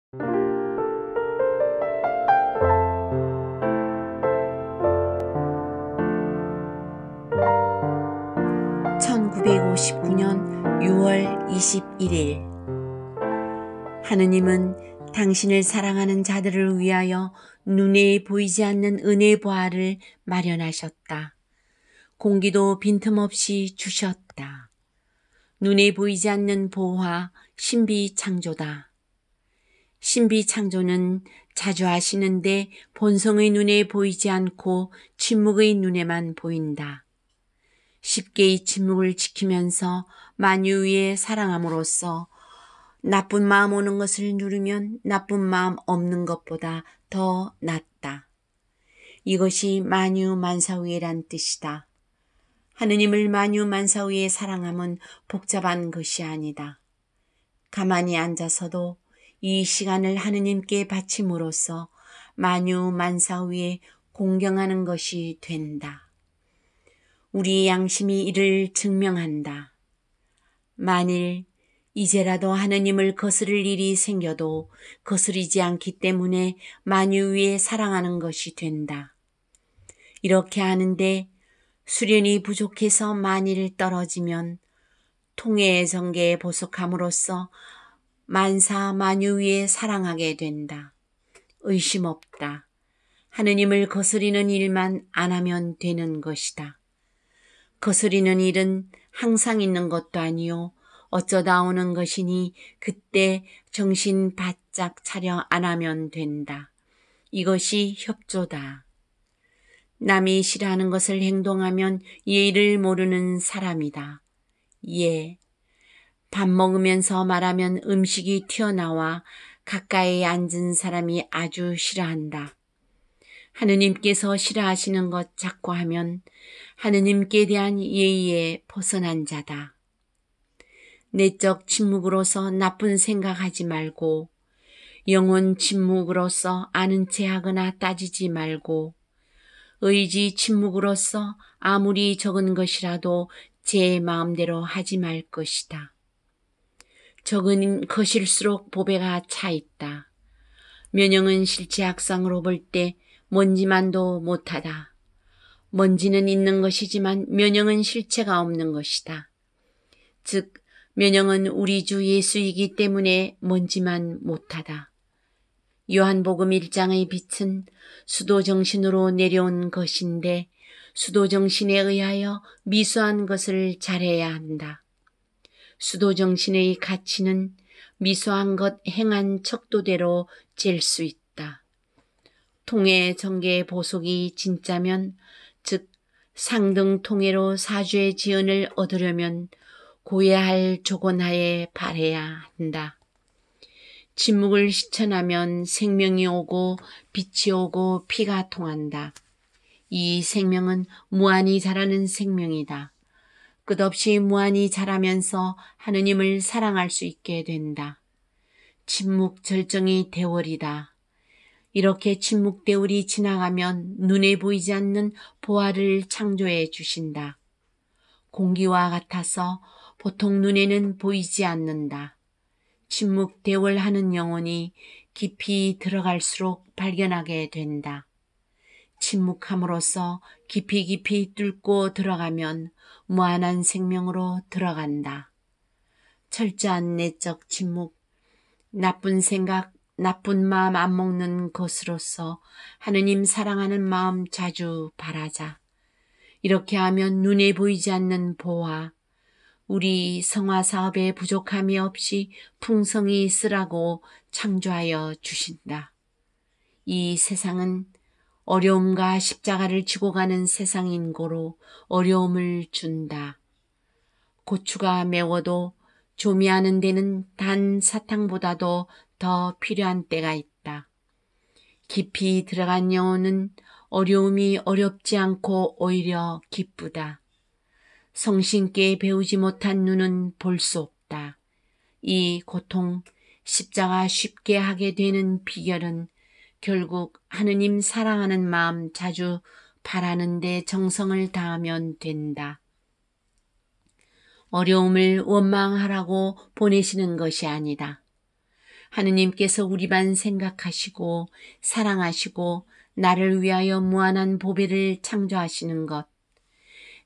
1959년 6월 21일 하느님은 당신을 사랑하는 자들을 위하여 눈에 보이지 않는 은혜 보화를 마련하셨다. 공기도 빈틈없이 주셨다. 눈에 보이지 않는 보화, 신비창조다. 신비창조는 자주 하시는데 본성의 눈에 보이지 않고 침묵의 눈에만 보인다. 쉽게 이 침묵을 지키면서 만유 위에 사랑함으로써 나쁜 마음 오는 것을 누르면 나쁜 마음 없는 것보다 더 낫다. 이것이 만유만사위란 뜻이다. 하느님을 만유만사위에 사랑함은 복잡한 것이 아니다. 가만히 앉아서도 이 시간을 하느님께 바침으로써 만유만사위에 공경하는 것이 된다. 우리 양심이 이를 증명한다. 만일 이제라도 하느님을 거스를 일이 생겨도 거스리지 않기 때문에 만유 위에 사랑하는 것이 된다. 이렇게 하는데 수련이 부족해서 만일 떨어지면 통해의 전개에 보석함으로써 만사 만유 위에 사랑하게 된다. 의심 없다. 하느님을 거스리는 일만 안 하면 되는 것이다. 거스리는 일은 항상 있는 것도 아니요 어쩌다 오는 것이니 그때 정신 바짝 차려 안 하면 된다. 이것이 협조다. 남이 싫어하는 것을 행동하면 예의를 모르는 사람이다. 예. 밥 먹으면서 말하면 음식이 튀어나와 가까이 앉은 사람이 아주 싫어한다. 하느님께서 싫어하시는 것 자꾸 하면 하느님께 대한 예의에 벗어난 자다. 내적 침묵으로서 나쁜 생각하지 말고 영혼 침묵으로서 아는 체 하거나 따지지 말고 의지 침묵으로서 아무리 적은 것이라도 제 마음대로 하지 말 것이다. 적은 것일수록 보배가 차 있다. 면역은 실제 학상으로 볼 때 먼지만도 못하다. 먼지는 있는 것이지만 면역은 실체가 없는 것이다. 즉 면역은 우리 주 예수이기 때문에 먼지만 못하다. 요한복음 1장의 빛은 수도정신으로 내려온 것인데 수도정신에 의하여 미수한 것을 잘해야 한다. 수도정신의 가치는 미수한 것 행한 척도대로 잴 수 있다. 통해 전개의 보석이 진짜면 즉 상등 통해로 사주의 지연을 얻으려면 고해할 조건하에 발해야 한다. 침묵을 실천하면 생명이 오고 빛이 오고 피가 통한다. 이 생명은 무한히 자라는 생명이다. 끝없이 무한히 자라면서 하느님을 사랑할 수 있게 된다. 침묵 절정이 대월이다. 이렇게 침묵 대월이 지나가면 눈에 보이지 않는 보화를 창조해 주신다. 공기와 같아서 보통 눈에는 보이지 않는다. 침묵 대월하는 영혼이 깊이 들어갈수록 발견하게 된다. 침묵함으로써 깊이 뚫고 들어가면 무한한 생명으로 들어간다. 철저한 내적 침묵, 나쁜 생각, 나쁜 마음 안 먹는 것으로서 하느님 사랑하는 마음 자주 바라자. 이렇게 하면 눈에 보이지 않는 보화, 우리 성화사업에 부족함이 없이 풍성히 쓰라고 창조하여 주신다. 이 세상은 어려움과 십자가를 지고 가는 세상인 고로 어려움을 준다. 고추가 매워도 조미하는 데는 단 사탕보다도 더 필요한 때가 있다. 깊이 들어간 영혼은 어려움이 어렵지 않고 오히려 기쁘다. 성신께 배우지 못한 눈은 볼 수 없다. 이 고통, 십자가 쉽게 하게 되는 비결은 결국 하느님 사랑하는 마음 자주 바라는 데 정성을 다하면 된다. 어려움을 원망하라고 보내시는 것이 아니다. 하느님께서 우리만 생각하시고 사랑하시고 나를 위하여 무한한 보배를 창조하시는 것,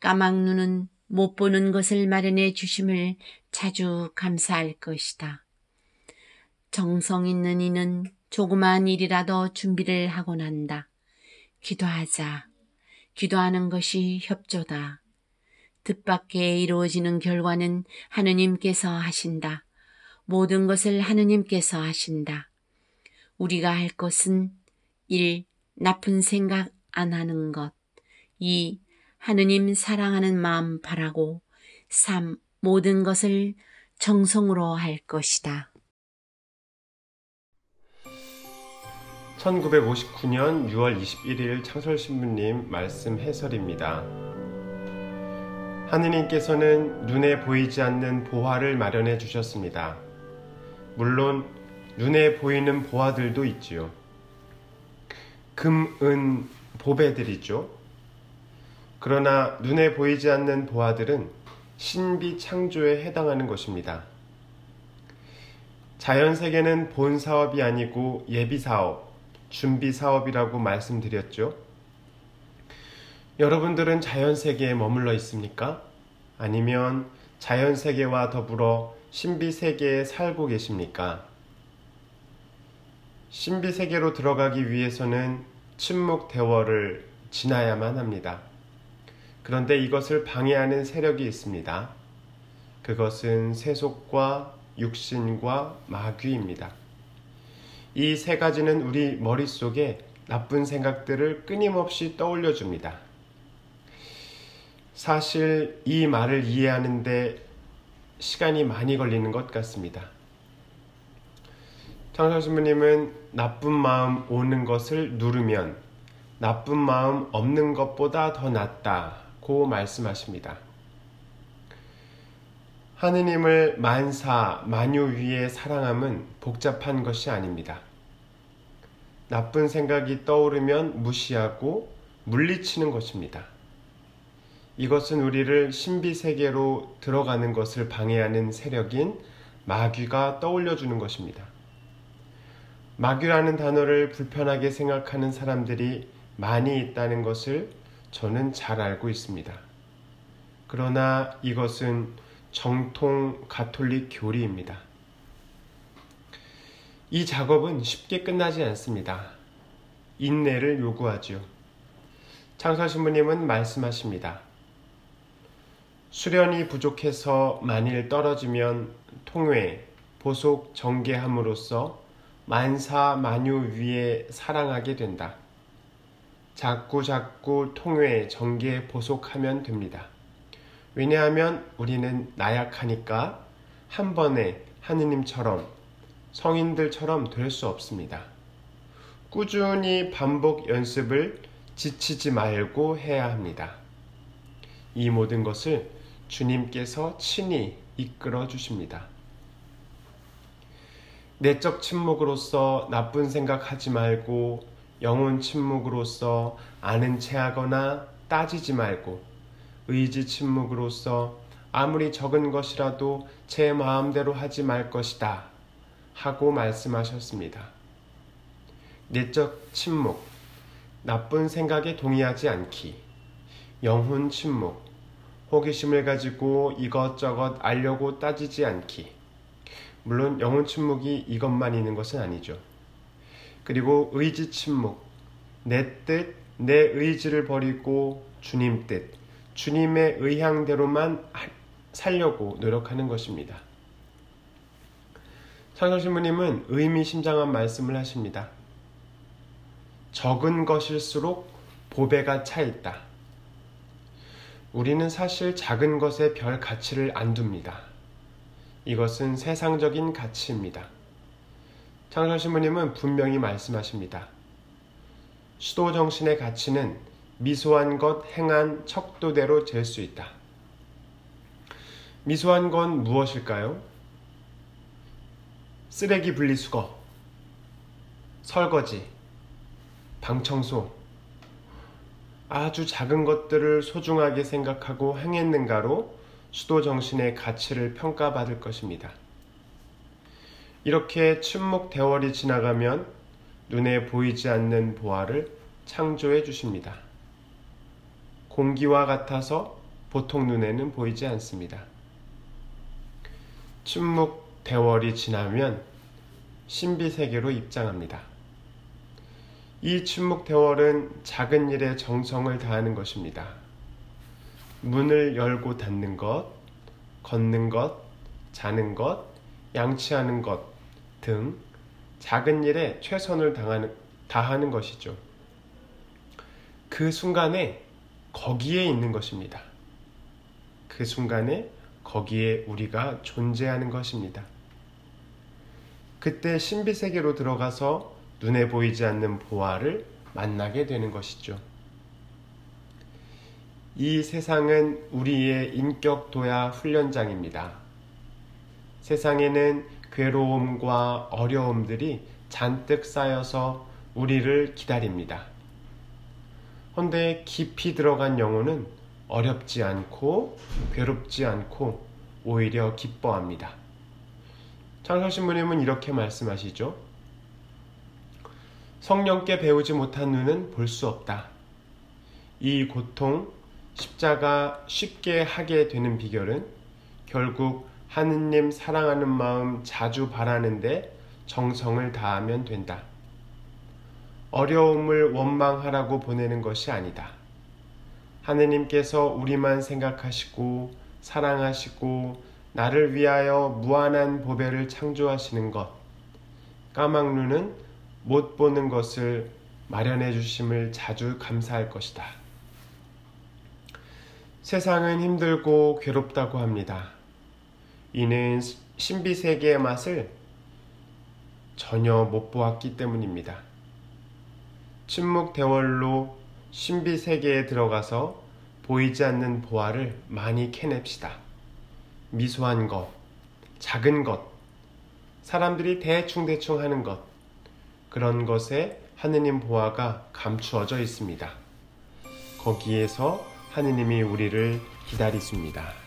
까막눈은 못 보는 것을 마련해 주심을 자주 감사할 것이다. 정성 있는 이는 조그마한 일이라도 준비를 하곤 한다. 기도하자. 기도하는 것이 협조다. 뜻밖의 이루어지는 결과는 하느님께서 하신다. 모든 것을 하느님께서 하신다. 우리가 할 것은 1. 나쁜 생각 안 하는 것, 2. 하느님 사랑하는 마음 바라고, 3. 모든 것을 정성으로 할 것이다. 1959년 6월 21일 창설신부님 말씀 해설입니다. 하느님께서는 눈에 보이지 않는 보화를 마련해 주셨습니다. 물론 눈에 보이는 보화들도 있지요. 금, 은, 보배들이죠. 그러나 눈에 보이지 않는 보화들은 신비 창조에 해당하는 것입니다. 자연세계는 본 사업이 아니고 예비 사업, 준비 사업이라고 말씀드렸죠. 여러분들은 자연세계에 머물러 있습니까? 아니면 자연세계와 더불어 신비세계에 살고 계십니까? 신비세계로 들어가기 위해서는 침묵대월을 지나야만 합니다. 그런데 이것을 방해하는 세력이 있습니다. 그것은 세속과 육신과 마귀입니다. 이 세 가지는 우리 머릿속에 나쁜 생각들을 끊임없이 떠올려줍니다. 사실 이 말을 이해하는데 시간이 많이 걸리는 것 같습니다. 창설신부님은 나쁜 마음 오는 것을 누르면 나쁜 마음 없는 것보다 더 낫다고 말씀하십니다. 하느님을 만사, 만유 위에 사랑함은 복잡한 것이 아닙니다. 나쁜 생각이 떠오르면 무시하고 물리치는 것입니다. 이것은 우리를 신비세계로 들어가는 것을 방해하는 세력인 마귀가 떠올려주는 것입니다. 마귀라는 단어를 불편하게 생각하는 사람들이 많이 있다는 것을 저는 잘 알고 있습니다. 그러나 이것은 정통 가톨릭 교리입니다. 이 작업은 쉽게 끝나지 않습니다. 인내를 요구하죠. 창설신부님은 말씀하십니다. 수련이 부족해서 만일 떨어지면 통회, 보속, 정계함으로써 만사 만유 위에 사랑하게 된다. 자꾸 통회, 정계, 보속하면 됩니다. 왜냐하면 우리는 나약하니까 한 번에 하느님처럼 성인들처럼 될 수 없습니다. 꾸준히 반복 연습을 지치지 말고 해야 합니다. 이 모든 것을 주님께서 친히 이끌어 주십니다. 내적 침묵으로서 나쁜 생각하지 말고 영혼 침묵으로서 아는 체하거나 따지지 말고 의지 침묵으로서 아무리 적은 것이라도 제 마음대로 하지 말 것이다 하고 말씀하셨습니다. 내적 침묵, 나쁜 생각에 동의하지 않기, 영혼 침묵, 호기심을 가지고 이것저것 알려고 따지지 않기. 물론 영혼 침묵이 이것만 있는 것은 아니죠. 그리고 의지 침묵, 내 뜻, 내 의지를 버리고 주님 뜻, 주님의 의향대로만 살려고 노력하는 것입니다. 창설신부님은 의미심장한 말씀을 하십니다. 적은 것일수록 보배가 차 있다. 우리는 사실 작은 것에 별 가치를 안 둡니다. 이것은 세상적인 가치입니다. 창설신부님은 분명히 말씀하십니다. 수도정신의 가치는 미소한 것 행한 척도대로 잴 수 있다. 미소한 건 무엇일까요? 쓰레기 분리수거, 설거지, 방청소, 아주 작은 것들을 소중하게 생각하고 행했는가로 수도정신의 가치를 평가받을 것입니다. 이렇게 침묵 대월이 지나가면 눈에 보이지 않는 보화를 창조해 주십니다. 공기와 같아서 보통 눈에는 보이지 않습니다. 침묵 대월이 지나면 신비세계로 입장합니다. 이 침묵 대월은 작은 일에 정성을 다하는 것입니다. 문을 열고 닫는 것, 걷는 것, 자는 것, 양치하는 것 등 작은 일에 최선을 다하는 것이죠. 그 순간에 거기에 있는 것입니다. 그 순간에 거기에 우리가 존재하는 것입니다. 그때 신비세계로 들어가서 눈에 보이지 않는 보화를 만나게 되는 것이죠. 이 세상은 우리의 인격 도야 훈련장입니다. 세상에는 괴로움과 어려움들이 잔뜩 쌓여서 우리를 기다립니다. 그런데 깊이 들어간 영혼은 어렵지 않고 괴롭지 않고 오히려 기뻐합니다. 창설신부님은 이렇게 말씀하시죠. 성령께 배우지 못한 눈은 볼 수 없다. 이 고통, 십자가 쉽게 하게 되는 비결은 결국 하느님 사랑하는 마음 자주 바라는데 정성을 다하면 된다. 어려움을 원망하라고 보내는 것이 아니다. 하느님께서 우리만 생각하시고 사랑하시고 나를 위하여 무한한 보배를 창조하시는 것, 까막눈은 못 보는 것을 마련해 주심을 자주 감사할 것이다. 세상은 힘들고 괴롭다고 합니다. 이는 신비세계의 맛을 전혀 못 보았기 때문입니다. 침묵 대월로 신비세계에 들어가서 보이지 않는 보화를 많이 캐냅시다. 미소한 것, 작은 것, 사람들이 대충대충 하는 것, 그런 것에 하느님 보화가 감추어져 있습니다. 거기에서 하느님이 우리를 기다리십니다.